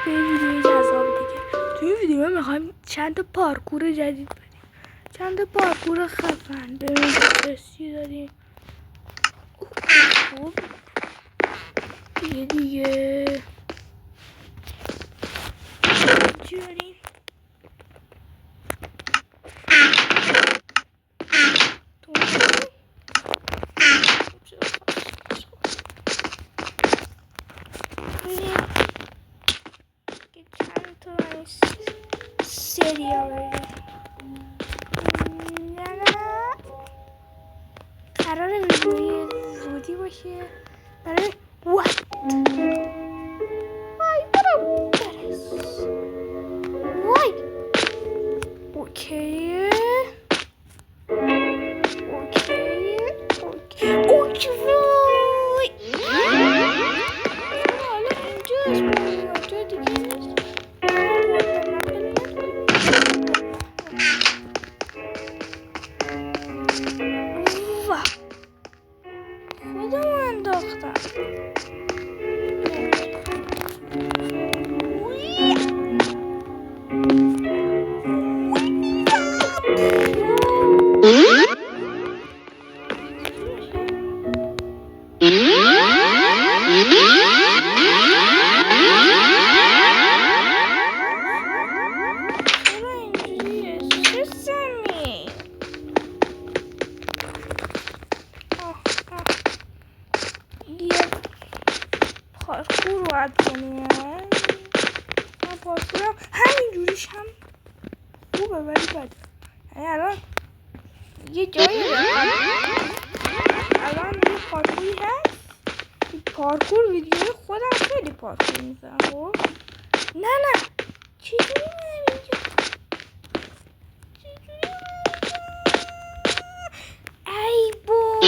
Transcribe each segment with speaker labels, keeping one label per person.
Speaker 1: به ویدیوی جذاب دیگه. توی ویدیو میخوایم چند تا پارکور جدید بدیم، چند تا پارکور خفن. ببینیم چی داریم. خب دیگه چی داریم؟ سریال نه قرار ویدیوی زودی باشه برای وقت. وای برم برس. وای اوکیه اوکی وای حالا اینجاست جای دیگه نیست. خودم انداختم. پارکور باید کنیم. من پارکورم همینجوریش هم خوبه ولی بده. یعنی الان یه جایی الان یه پارکوری هست. پارکور ویدیوی خودم خیلی پارکور میزنم. خب نه چجوری من اینجا ای بابا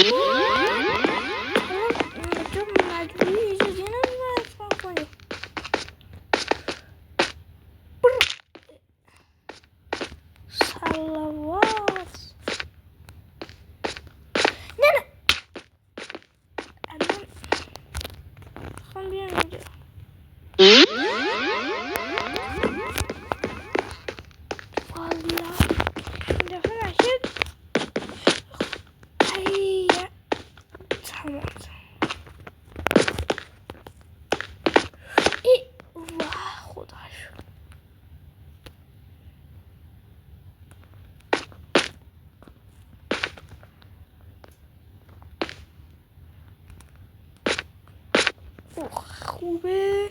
Speaker 1: خوبه.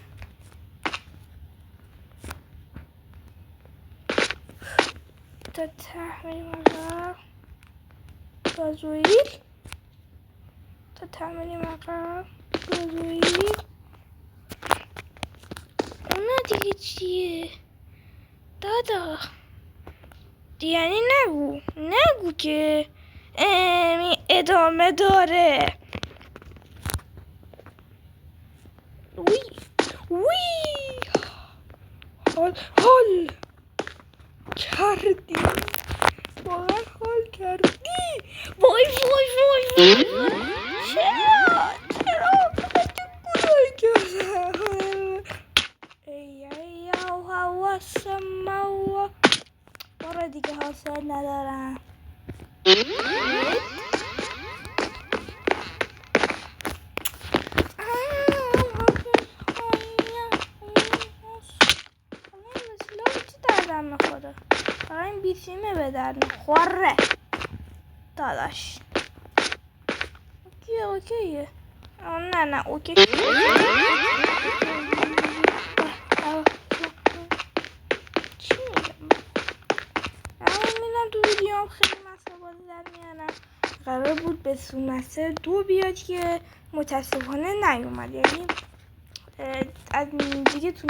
Speaker 1: تا تحمیل مقام بازویل تا تحمیل مقام بازویل اونا دیگه چیه دادا؟ یعنی نگو که ادامه داره. حال کردی واقعا حال کردی. وای چرا گناه کردم. ای حواسم بارا دیگه حاصل ندارم. میخوره فقط این بیسیمه به در میخوره داداش. اوکیه نه اوکی. چی میگم؟ میدم تو ویدیوم خیلی مسئله بازی در میانم. قرار بود به سومستر 2 بیاد که متاسفانه نیومد. یعنی از دیگه تو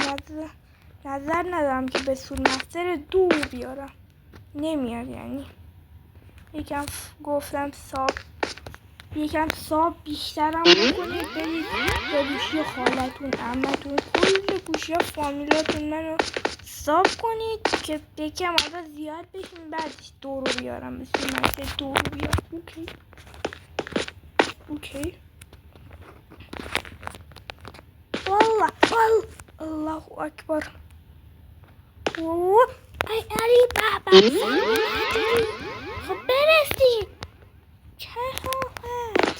Speaker 1: نظر ندارم که به سومستر 2 بیارم. نمیاد. یعنی یکم گفتم یکم ساب بیشترم بکنید برید به گوشی خالتون عمتون کل گوشی فامیلاتون منو ساب کنید که یکم آدم زیاد بشیم بعدش 2 رو بیارم. به سومستر 2 رو بیارم. اوکی والله الله الله اکبر. ای علی بابا خب برسیم. چه راحت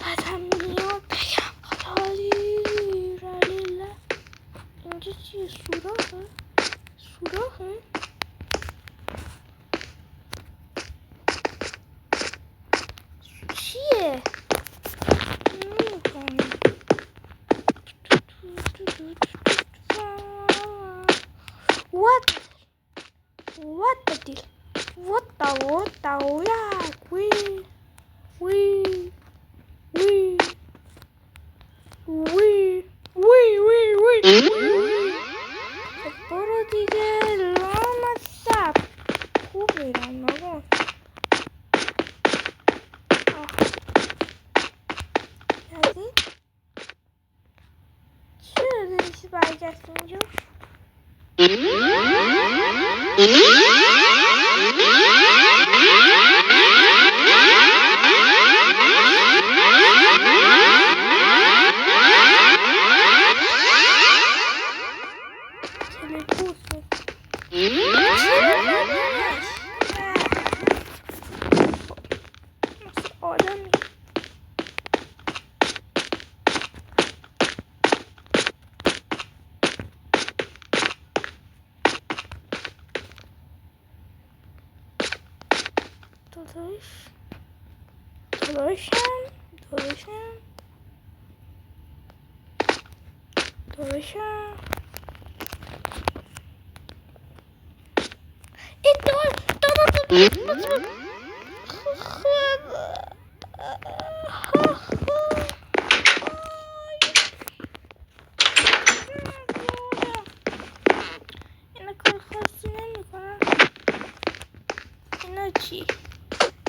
Speaker 1: بعدم میاد بگم خدایی رلیله. اینجا چیه؟ سوراخه؟ چیه؟ نمی‌فهمم. What the deal? What the خب برو دیگه لامصب. خوب میرم بابا. یعنی چرا دنیسی برگشت اینجا؟ داداشم اینا کار خاصی نمی‌کنن. اینا چی؟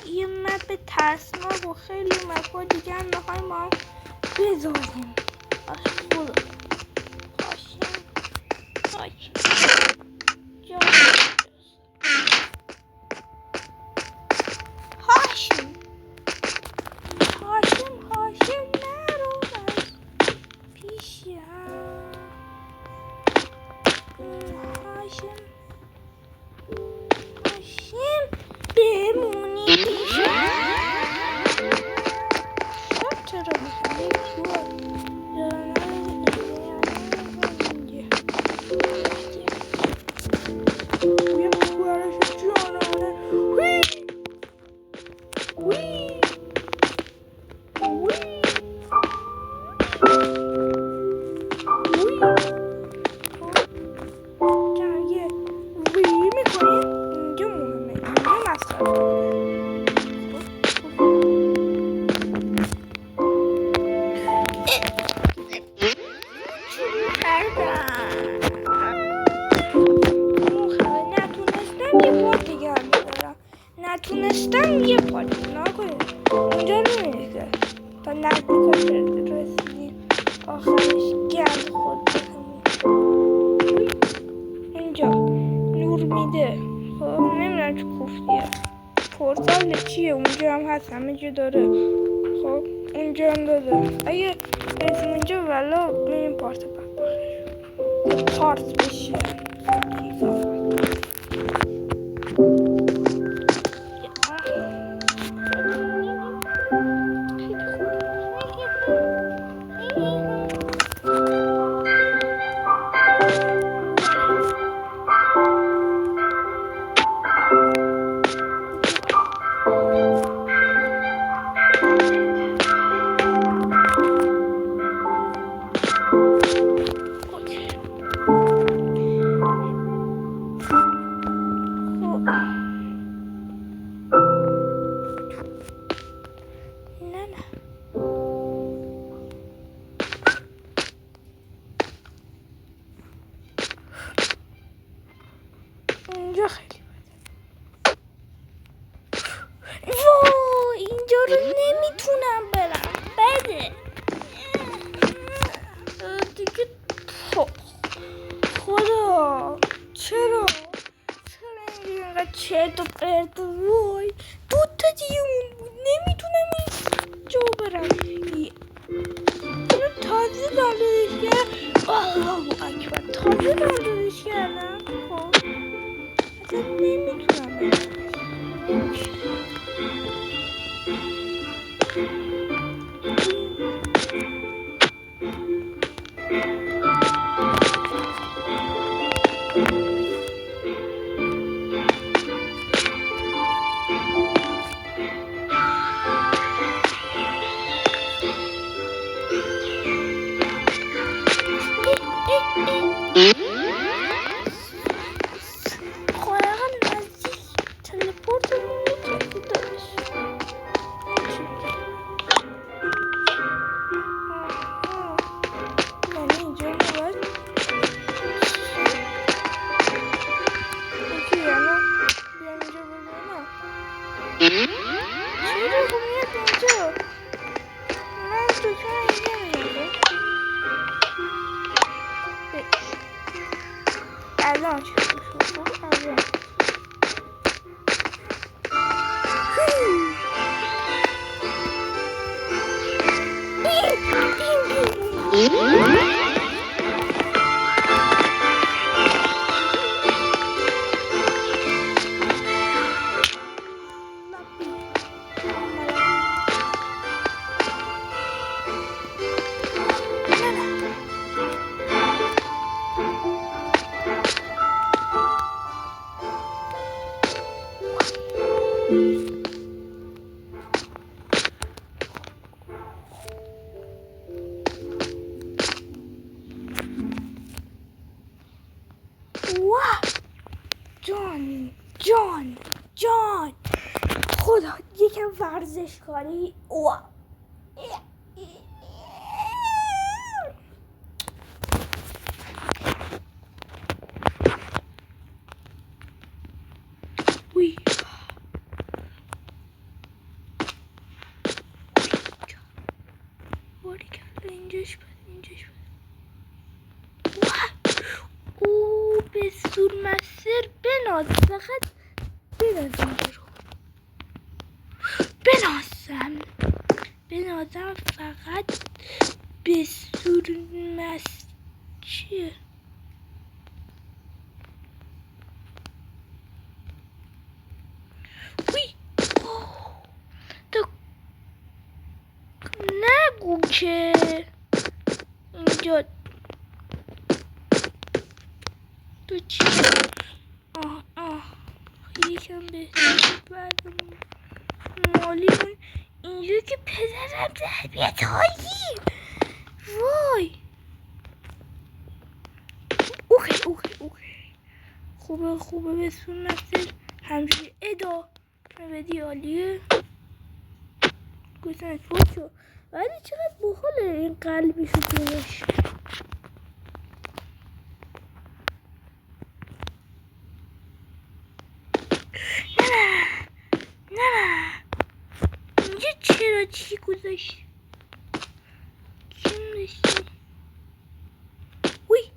Speaker 1: یه مپ ترسناک و خیلی مپ‌ها دیگه هم می‌خوایم ما هم بذاریم. هاشم نرو از پیشم. هاشم بمونی پیشم. شب چرا نتونستم یه پاتی نکنیم اونجا نمیرسه تا نزدیکاش رسیدیم آخرش گرد خود بکنیم. اینجا نور میده. خب نمیدونم چه کوفتیه. پورتال چیه؟ اونجا هم هست، همه جا داره. خب اونجا هم داده. اگه برسیم اونجا ولا میریم پارت بخیر پارت بشه. اینجا خیلی بده. وای اینجا رو نمیتونم برم. بده دیگه. خدا چرا اینقدر چرت و پرت. وای 2 تا دیگه اون بود. نمیتونم اینجا برم. دکتر اینجا میگم الان چه خوب الان جان خدا یکم ورزشکاری وی باری کرده اینجاش او به سور مسیر بناز فقط بناز اینجا رو بنازم فقط به سور چیه وی تو نگو که اینجا تو چی یکم بهتر بعد مالیمون اینجا که پدرم تربیت هایی وای اوکی خوبه به سنت همجوری ادا بدی عالیه گوشنش بود شو ولی چقدر بخاله این قلبی شو دونش نه اینجا چرا چی گذاشت چی میشی وی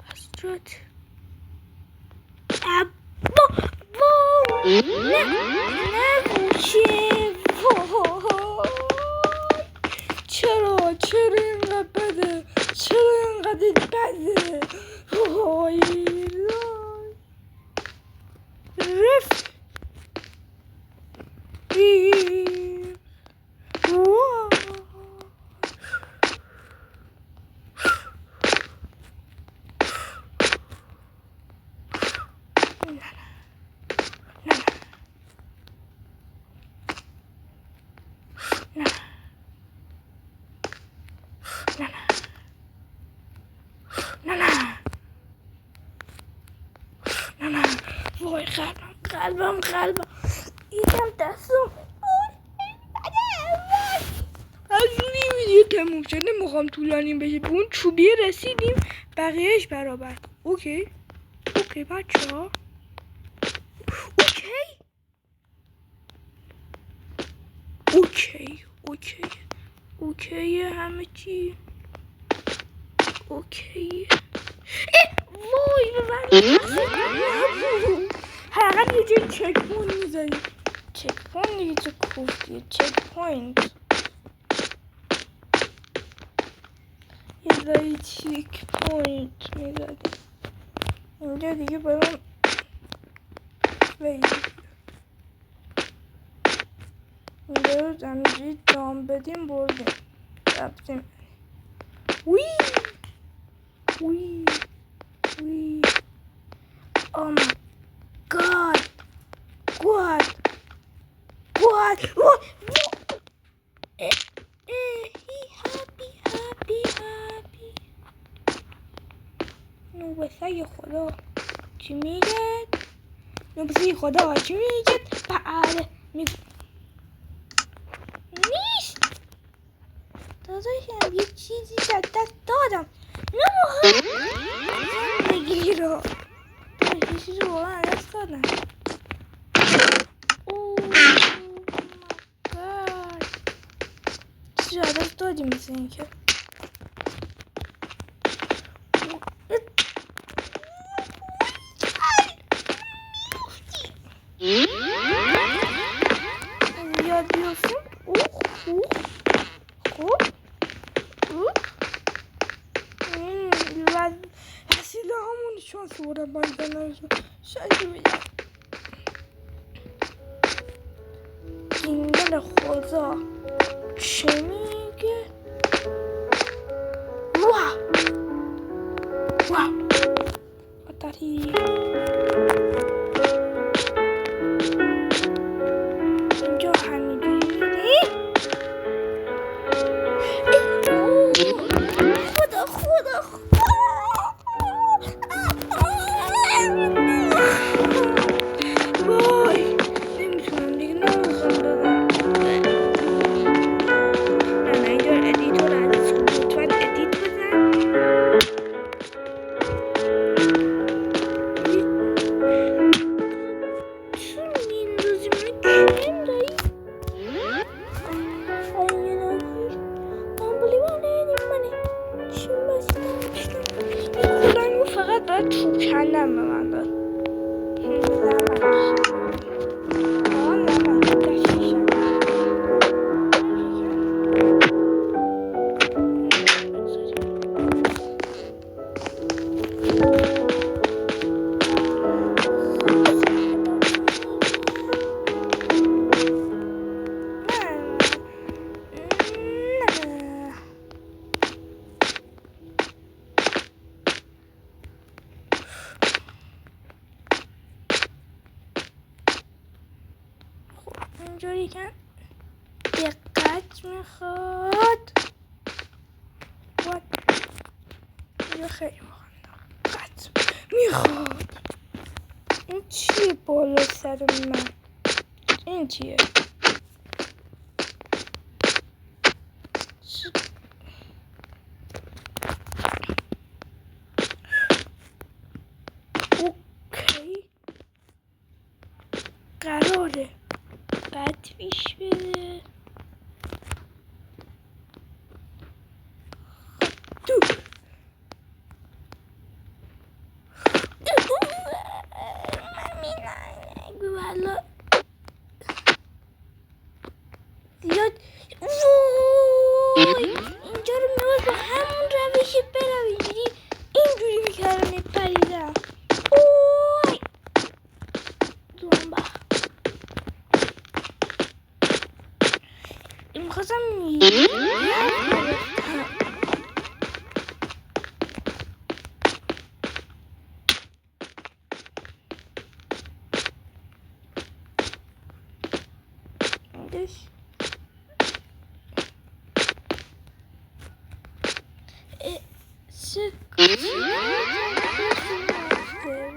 Speaker 1: استرات ابا نه چه چرا اینقدر بده وای رفت نه وای قلبم یکم دستم از اونی ویدیو تموم شد نمیخوام طولانی بشه به اون چوبیه رسیدیم بقیهش برابر اوکی بچه ها اوکی همه چی اوکی وای ببرم حقیقت یه جای چک پوینت میزنیم چک پوینت دیگه چه کوفتیه چک پوینت یه جایی چک پوینت میزنیم اینجا دیگه برام اینجا رو همینجوری دام بدیم بردیم رفتیم وی oh my god what happy نوبسه خدا چی میگه بله نیست داداشم یه چیزی در دست دادم زندگی رو یه چیزی رو واقعا دست دادم درسش عدد دادیم مثل این که یاد بیافتیم. خوب این وسیله همون شانس بودم باید نمیشه شاید میدم اینگل خدا چه میگه؟ واه آتاری اینجا همینجوری میری خدا وای نمیتونم دیگه نمیخوام دادم نه اینجا ادیتور عزیز لطفا ادیت بزن چون میندازی من کریم دایی خودمو فقط باید چوب کندم به من داد اینجوری که دقت میخواد یا خیلی دقت میخواد این چیه بالا سر من این چیه اوکی قراره بد پیش بده زیاد اینجا رو میباید با همون روشی برم اینجوری میکردم میپریدم زنبه میخواستم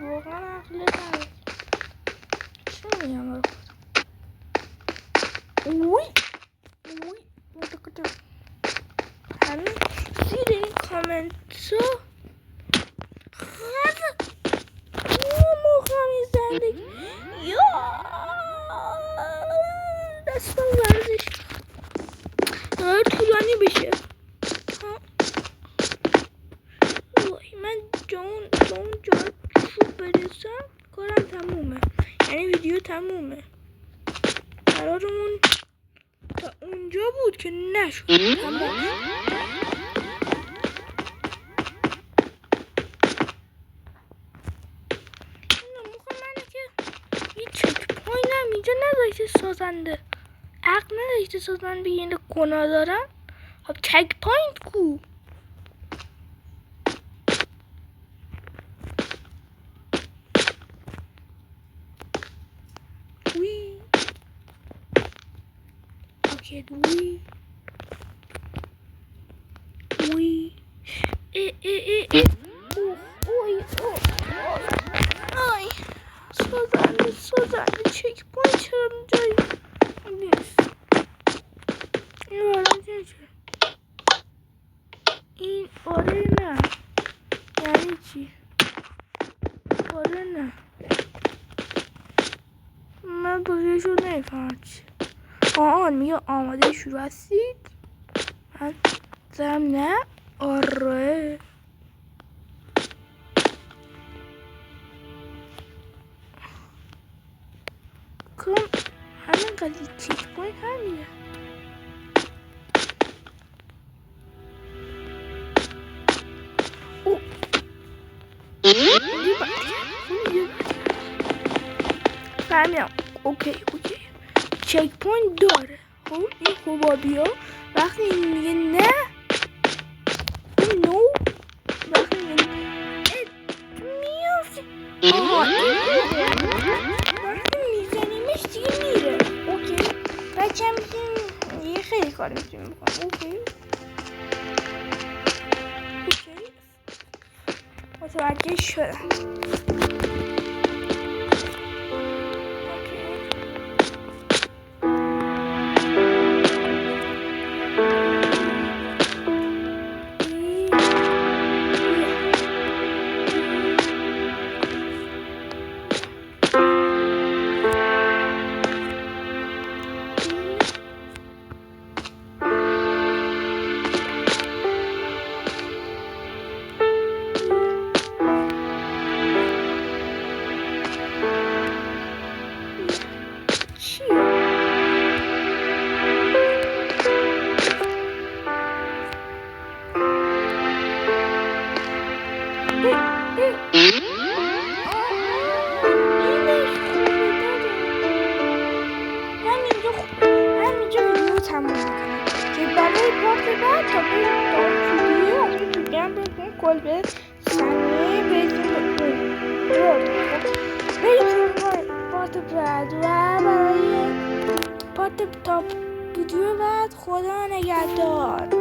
Speaker 1: واقعا عقل نداره چه میگم همین زیر این کامنت ها موقع زندگی یا دستم ورزش داره طولانی بشه وای من جون جا خوب برسم کارم تمومه یعنی ویدیو تمومه قرارمون تا اونجا بود که نشد تمام اینجا نداشته سازنده عقل نداشته سازنده بگه گناه دارم خب چک پوینت کو وی اوکی وی آی سازنده چک پوینت چرا جایی نیست این وارد نشه این آره نه یعنی چی آره نه من بازیشو نمیفهمم چی میگه آماده شروع هستید من زم نه آره کم همین قضیه چیک پوینت همینه او فهمیدم اوکی چک پوینت داره خب این حبابی ها وقتی این میگه نه این نو وقتی میگه میافتی آها وقتی میزنیمش دیگه میره اوکی بچه هم یه خیلی کار میتونیم بکنم اوکی متوجه شدم پارت تاپ ویدیو بعد خدا نگهدار.